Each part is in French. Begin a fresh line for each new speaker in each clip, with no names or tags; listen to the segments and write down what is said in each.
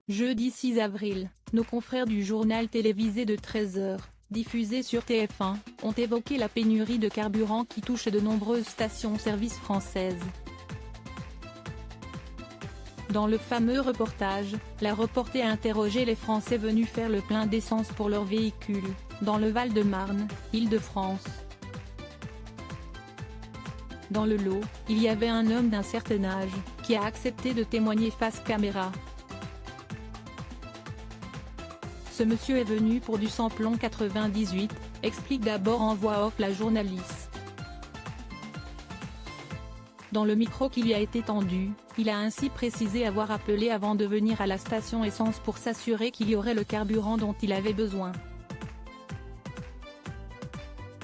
Jeudi 6 avril, nos confrères du journal télévisé de 13h, diffusé sur TF1, ont évoqué la pénurie de carburant qui touche de nombreuses stations-service françaises. Dans le fameux reportage, la reporter a interrogé les Français venus faire le plein d'essence pour leur véhicule, dans le Val-de-Marne, Île-de-France. Dans le lot, il y avait un homme d'un certain âge, qui a accepté de témoigner face caméra. Ce monsieur est venu pour du samplon 98, explique d'abord en voix off la journaliste. Dans le micro qui lui a été tendu, il a ainsi précisé avoir appelé avant de venir à la station essence pour s'assurer qu'il y aurait le carburant dont il avait besoin.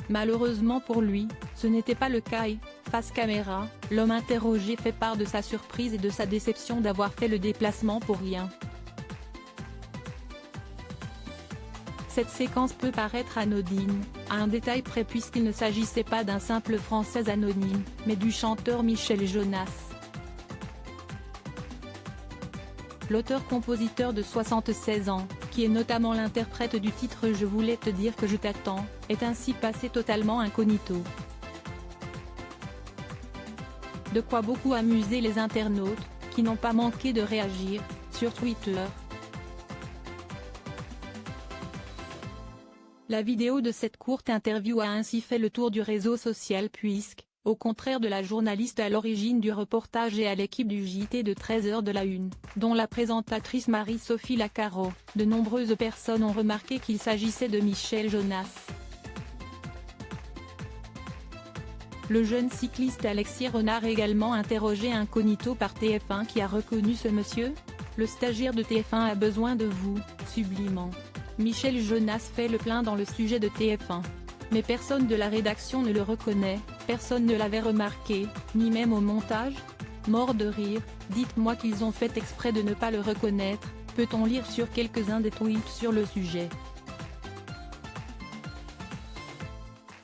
Malheureusement pour lui, ce n'était pas le cas et, face caméra, l'homme interrogé fait part de sa surprise et de sa déception d'avoir fait le déplacement pour rien. Cette séquence peut paraître anodine, à un détail près puisqu'il ne s'agissait pas d'un simple Français anonyme, mais du chanteur Michel Jonas. L'auteur-compositeur de 76 ans, qui est notamment l'interprète du titre Je voulais te dire que je t'attends, est ainsi passé totalement incognito. De quoi beaucoup amuser les internautes, qui n'ont pas manqué de réagir, sur Twitter. La vidéo de cette courte interview a ainsi fait le tour du réseau social puisque, au contraire de la journaliste à l'origine du reportage et à l'équipe du JT de 13h de la Une, dont la présentatrice Marie-Sophie Lacaro, de nombreuses personnes ont remarqué qu'il s'agissait de Michel Jonas. Le jeune cycliste Alexis Renard également interrogé incognito par TF1 qui a reconnu ce monsieur. Le stagiaire de TF1 a besoin de vous, sublimant. Michel Jonas fait le plein dans le sujet de TF1. Mais personne de la rédaction ne le reconnaît, personne ne l'avait remarqué, ni même au montage. Mort de rire, dites-moi qu'ils ont fait exprès de ne pas le reconnaître, peut-on lire sur quelques-uns des tweets sur le sujet.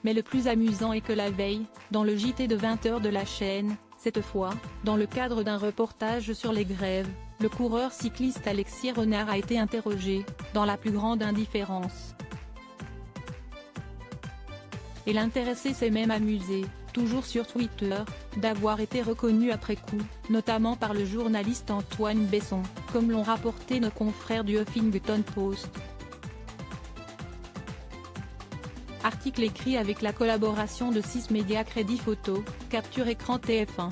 Mais le plus amusant est que la veille, dans le JT de 20h de la chaîne, cette fois, dans le cadre d'un reportage sur les grèves, le coureur cycliste Alexis Renard a été interrogé, dans la plus grande indifférence. Et l'intéressé s'est même amusé, toujours sur Twitter, d'avoir été reconnu après coup, notamment par le journaliste Antoine Besson, comme l'ont rapporté nos confrères du Huffington Post. Article écrit avec la collaboration de 6 médias Crédit Photo, Capture Écran TF1.